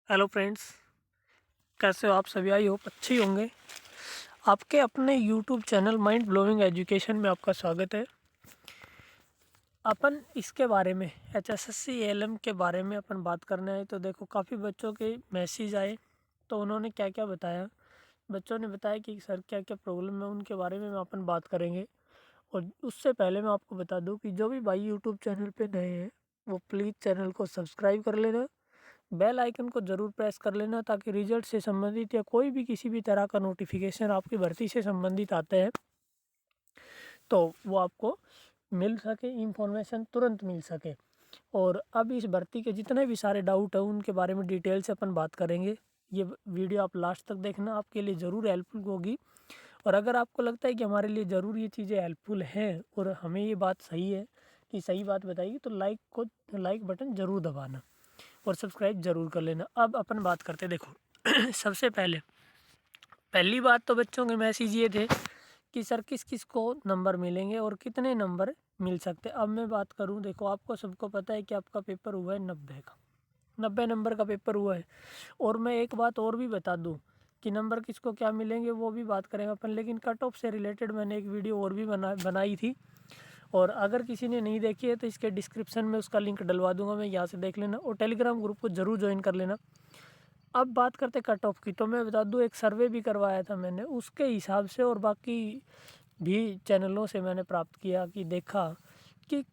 Hello friends, कैसे हो आप सभी? आई होप अच्छे ही होंगे। आपके अपने YouTube channel mind blowing education में आपका स्वागत है। अपन इसके बारे में HSSC ALM के बारे में अपन बात करने आए तो देखो काफ़ी बच्चों के मैसेज आए, तो उन्होंने क्या क्या बताया। बच्चों ने बताया कि सर क्या क्या प्रॉब्लम है, उनके बारे में अपन बात करेंगे। और उससे पहले मैं आपको बता दूं कि जो भी भाई यूट्यूब चैनल पे नए हैं वो प्लीज़ चैनल को सब्सक्राइब कर लेना, बेल आइकन को ज़रूर प्रेस कर लेना, ताकि रिजल्ट से संबंधित या कोई भी किसी भी तरह का नोटिफिकेशन आपकी भर्ती से संबंधित आते हैं तो वो आपको मिल सके, इंफॉर्मेशन तुरंत मिल सके। और अब इस भर्ती के जितने भी सारे डाउट हैं उनके बारे में डिटेल से अपन बात करेंगे। ये वीडियो आप लास्ट तक देखना, आपके लिए ज़रूर हेल्पफुल होगी। और अगर आपको लगता है कि हमारे लिए ज़रूर ये चीज़ें हेल्पफुल हैं और हमें ये बात सही है कि सही बात बताइए, तो लाइक बटन ज़रूर दबाना और सब्सक्राइब ज़रूर कर लेना। अब अपन बात करते हैं। देखो सबसे पहली बात तो बच्चों के मैसेज ये थे कि सर किस किस को नंबर मिलेंगे और कितने नंबर मिल सकते हैं। अब मैं बात करूं, देखो आपको सबको पता है कि आपका पेपर हुआ है 90 का, 90 नंबर का पेपर हुआ है। और मैं एक बात और भी बता दूं कि नंबर किसको क्या मिलेंगे वो भी बात करेंगे अपन, लेकिन कट ऑफ से रिलेटेड मैंने एक वीडियो और भी बनाई थी। और अगर किसी ने नहीं देखी है तो इसके डिस्क्रिप्शन में उसका लिंक डलवा दूंगा, मैं यहाँ से देख लेना और टेलीग्राम ग्रुप को ज़रूर ज्वाइन कर लेना। अब बात करते कट ऑफ की, तो मैं बता दूं एक सर्वे भी करवाया था मैंने, उसके हिसाब से और बाकी भी चैनलों से मैंने प्राप्त किया कि देखा कि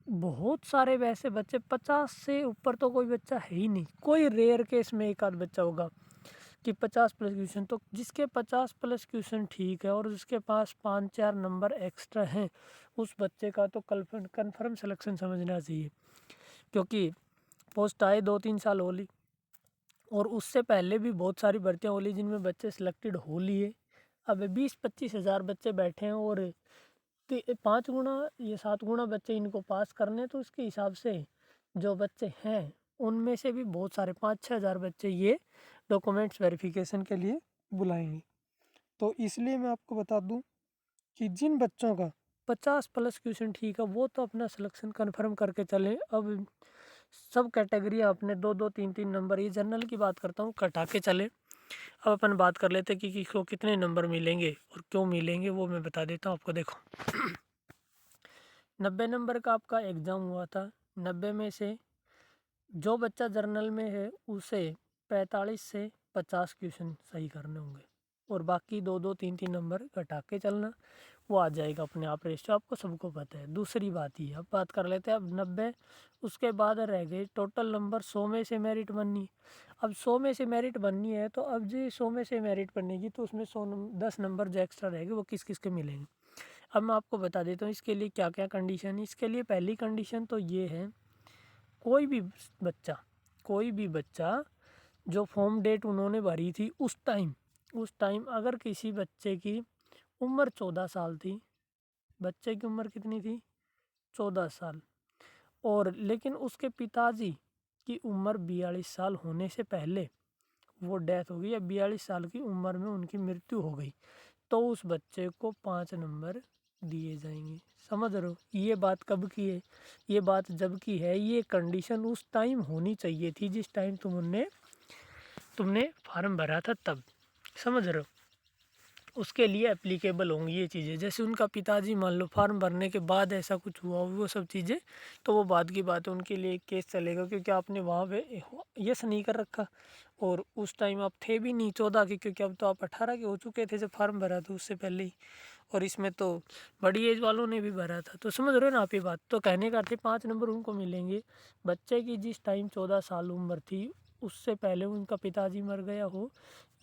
बहुत सारे वैसे बच्चे 50 से ऊपर तो कोई बच्चा है ही नहीं। कोई रेयर केस में एक आध बच्चा होगा कि 50 प्लस क्वेश्चन, तो जिसके 50 प्लस क्वेश्चन ठीक है और जिसके पास 5-4 नंबर एक्स्ट्रा हैं उस बच्चे का तो कन्फर्म सिलेक्शन समझना चाहिए। क्योंकि पोस्ट आए 2-3 साल हो ली और उससे पहले भी बहुत सारी भर्तियां हो ली जिनमें बच्चे सिलेक्टेड हो लिए। अब 20-25 हज़ार बच्चे बैठे हैं और 5 गुना या 7 गुना बच्चे इनको पास करने, तो उसके हिसाब से जो बच्चे हैं उनमें से भी बहुत सारे 5-6 हज़ार बच्चे ये डॉक्यूमेंट्स वेरिफिकेशन के लिए बुलाएंगे। तो इसलिए मैं आपको बता दूं कि जिन बच्चों का 50 प्लस क्वेश्चन ठीक है वो तो अपना सिलेक्शन कन्फर्म करके चलें। अब सब कैटेगरी अपने 2-2 3-3 नंबर, ये जनरल की बात करता हूँ, कटा के चले। अब अपन बात कर लेते हैं कि किसको कितने नंबर मिलेंगे और क्यों मिलेंगे, वो मैं बता देता हूँ आपको। देखो 90 नंबर का आपका एग्ज़ाम हुआ था। 90 में से जो बच्चा जर्नल में है उसे 45 से 50 क्वेश्चन सही करने होंगे और बाकी 2-2 3-3 नंबर घटा के चलना, वो आ जाएगा अपने आप रेशियो, आपको सबको पता है। दूसरी बात ये, अब बात कर लेते हैं अब 90, उसके बाद रह गए टोटल नंबर 100 में से मेरिट बननी। अब 100 में से मेरिट बननी है तो अब जी 100 में से मेरिट बनेगी तो उसमें 10 नंबर जो एक्स्ट्रा रहेंगे वो किस किस के मिलेंगे। अब मैं आपको बता देता हूँ इसके लिए क्या क्या कंडीशन है। इसके लिए पहली कंडीशन तो ये है, कोई भी बच्चा कोई भी बच्चा जो फॉर्म डेट उन्होंने भरी थी उस टाइम अगर किसी बच्चे की उम्र 14 साल थी, बच्चे की उम्र कितनी थी 14 साल, और लेकिन उसके पिताजी की उम्र 42 साल होने से पहले वो डेथ हो गई या 42 साल की उम्र में उनकी मृत्यु हो गई, तो उस बच्चे को 5 नंबर दिए जाएंगे। समझ रहे हो ये बात कब की है? ये बात जब की है, ये कंडीशन उस टाइम होनी चाहिए थी जिस टाइम तुमने फार्म भरा था तब। समझ रहे हो उसके लिए एप्लीकेबल होंगी ये चीज़ें। जैसे उनका पिताजी मान लो फार्म भरने के बाद ऐसा कुछ हुआ वो सब चीज़ें तो वो बाद की बात है, उनके लिए एक केस चलेगा क्योंकि आपने वहाँ पे यस नहीं कर रखा और उस टाइम आप थे भी नहीं 14 के, क्योंकि अब तो आप 18 के हो चुके थे जब फार्म भरा था उससे पहले ही। और इसमें तो बड़ी एज वालों ने भी भरा था, तो समझ रहे हो ना आप ये बात। तो कहने का अर्थ है 5 नंबर उनको मिलेंगे बच्चे की जिस टाइम 14 साल उम्र थी उससे पहले उनका पिताजी मर गया हो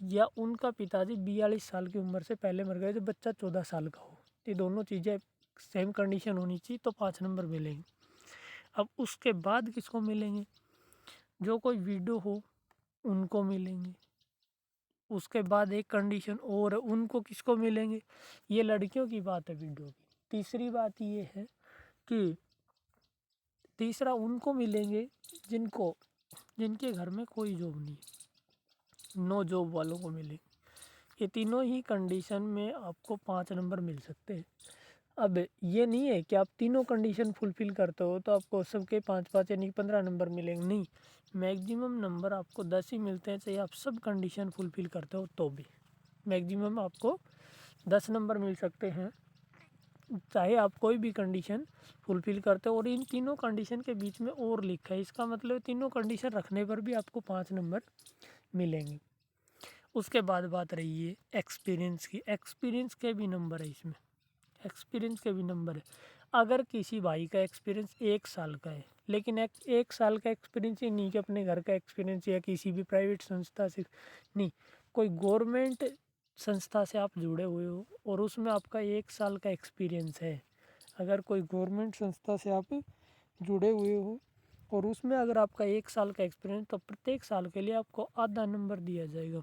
या उनका पिताजी 42 साल की उम्र से पहले मर गए जब बच्चा 14 साल का हो। ये दोनों चीज़ें सेम कंडीशन होनी चाहिए तो 5 नंबर मिलेंगे। अब उसके बाद किसको मिलेंगे? जो कोई वीडियो हो उनको मिलेंगे। उसके बाद एक कंडीशन और है, उनको किसको मिलेंगे? ये लड़कियों की बात है वीडियो की। तीसरी बात ये है कि तीसरा उनको मिलेंगे जिनके घर में कोई जॉब नहीं, नो जॉब वालों को मिलेंगे। ये तीनों ही कंडीशन में आपको 5 नंबर मिल सकते हैं। अब ये नहीं है कि आप तीनों कंडीशन फुलफ़िल करते हो तो आपको सबके 5-5 यानी कि 15 नंबर मिलेंगे, नहीं। मैक्सिमम नंबर आपको 10 ही मिलते हैं, चाहे आप सब कंडीशन फुलफ़िल करते हो तो भी। मैक्सिमम आपको 10 नंबर मिल सकते हैं, चाहे आप कोई भी कंडीशन फुलफ़िल करते हो। और इन तीनों कंडीशन के बीच में और लिखा है, इसका मतलब तीनों कंडीशन रखने पर भी आपको 5 नंबर मिलेंगे। उसके बाद बात रही है एक्सपीरियंस की। एक्सपीरियंस के भी नंबर है इसमें, एक्सपीरियंस के भी नंबर है। अगर किसी भाई का एक्सपीरियंस 1 साल का है, लेकिन एक साल का एक्सपीरियंस ही नहीं कि अपने घर का एक्सपीरियंस या किसी भी प्राइवेट संस्था से नहीं, कोई गवर्नमेंट संस्था से आप जुड़े हुए हो और उसमें आपका 1 साल का एक्सपीरियंस है। अगर कोई गवर्नमेंट संस्था से आप जुड़े हुए हो और उसमें अगर आपका 1 साल का एक्सपीरियंस, तो प्रत्येक साल के लिए आपको आधा नंबर दिया जाएगा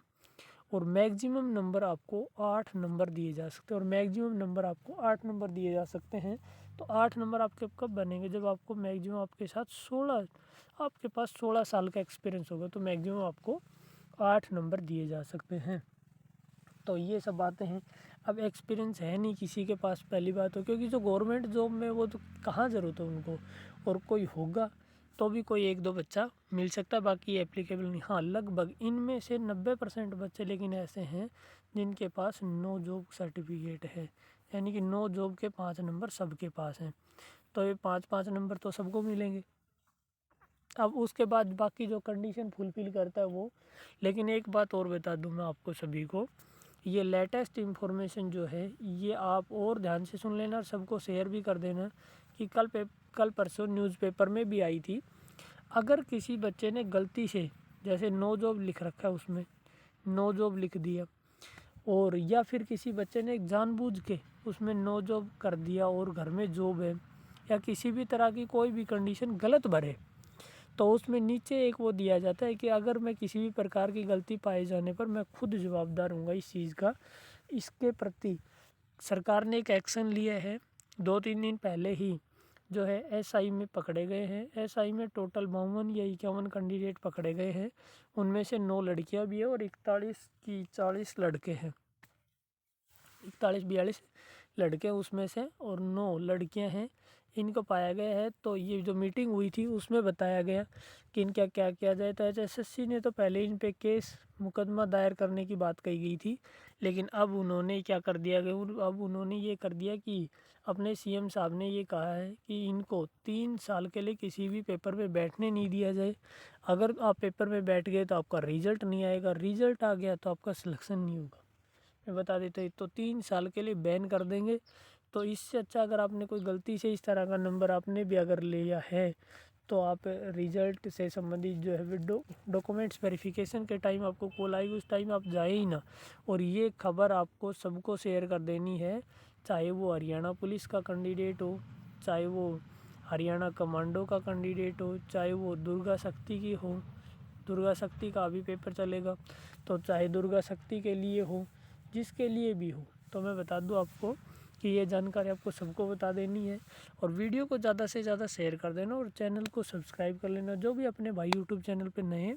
और मैक्सिमम नंबर आपको 8 नंबर दिए जा सकते हैं। और मैक्सिमम नंबर आपको 8 नंबर दिए जा सकते हैं। तो 8 नंबर आपके कब बनेंगे, जब आपको मैक्सिमम आपके साथ 16 आपके पास 16 साल का एक्सपीरियंस होगा, तो मैक्सिमम आपको 8 नंबर दिए जा सकते हैं। तो ये सब बातें हैं। अब एक्सपीरियंस है नहीं किसी के पास, पहली बात हो, क्योंकि जो गवर्नमेंट जॉब में वो तो कहाँ ज़रूरत है उनको, और कोई होगा तो भी कोई 1-2 बच्चा मिल सकता है, बाकी एप्लीकेबल नहीं। हाँ, लगभग इनमें से 90% बच्चे लेकिन ऐसे हैं जिनके पास नो जॉब सर्टिफिकेट है, यानी कि नो जॉब के 5 नंबर सबके पास हैं। तो ये 5-5 नंबर तो सबको मिलेंगे। अब उसके बाद बाकी जो कंडीशन फुलफ़िल करता है वो। लेकिन एक बात और बता दूं मैं आपको सभी को, ये लेटेस्ट इन्फॉर्मेशन जो है ये आप और ध्यान से सुन लेना और सबको शेयर भी कर देना कि कल परसों न्यूज़पेपर में भी आई थी। अगर किसी बच्चे ने गलती से, जैसे नो जॉब लिख रखा है उसमें नो जॉब लिख दिया, और या फिर किसी बच्चे ने जानबूझ के उसमें नो जॉब कर दिया और घर में जॉब है, या किसी भी तरह की कोई भी कंडीशन गलत भरे, तो उसमें नीचे एक वो दिया जाता है कि अगर मैं किसी भी प्रकार की गलती पाए जाने पर मैं खुद जवाबदार हूँगा इस चीज़ का। इसके प्रति सरकार ने एक एक्शन लिया है। 2-3 दिन पहले ही जो है एसआई में पकड़े गए हैं। एसआई में टोटल 52 या 51 कैंडिडेट पकड़े गए हैं। उनमें से 9 लड़कियां भी है और 41 की 40 लड़के हैं। 41-42 लड़के उसमें से और 9 लड़कियां हैं, इनको पाया गया है। तो ये जो मीटिंग हुई थी उसमें बताया गया कि इनका क्या किया जाए। तो एचएसएससी ने तो पहले इन पे केस मुकदमा दायर करने की बात कही गई थी, लेकिन अब उन्होंने क्या कर दिया गया, अब उन्होंने ये कर दिया कि अपने सीएम साहब ने ये कहा है कि इनको 3 साल के लिए किसी भी पेपर पे बैठने नहीं दिया जाए। अगर आप पेपर में बैठ गए तो आपका रिजल्ट नहीं आएगा, रिजल्ट आ गया तो आपका सिलेक्शन नहीं होगा। मैं बता देता हूँ, तो 3 साल के लिए बैन कर देंगे। तो इससे अच्छा अगर आपने कोई गलती से इस तरह का नंबर आपने भी अगर लिया है तो आप रिजल्ट से संबंधित जो है डॉक्यूमेंट्स वेरिफिकेशन के टाइम आपको कॉल आएगी, उस टाइम आप जाए ही ना। और ये खबर आपको सबको शेयर कर देनी है, चाहे वो हरियाणा पुलिस का कैंडिडेट हो, चाहे वो हरियाणा कमांडो का कैंडिडेट हो, चाहे वो दुर्गा शक्ति की हो, दुर्गा शक्ति का अभी पेपर चलेगा, तो चाहे दुर्गा शक्ति के लिए हो, जिसके लिए भी हो। तो मैं बता दूं आपको कि ये जानकारी आपको सबको बता देनी है। और वीडियो को ज़्यादा से ज़्यादा शेयर कर देना और चैनल को सब्सक्राइब कर लेना। जो भी अपने भाई यूट्यूब चैनल पे नए हैं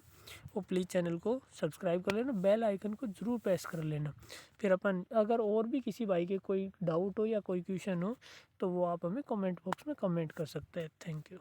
वो प्लीज़ चैनल को सब्सक्राइब कर लेना, बेल आइकन को ज़रूर प्रेस कर लेना। फिर अपन अगर और भी किसी भाई के कोई डाउट हो या कोई क्वेश्चन हो तो वो आप हमें कमेंट बॉक्स में कमेंट कर सकते हैं। Thank you.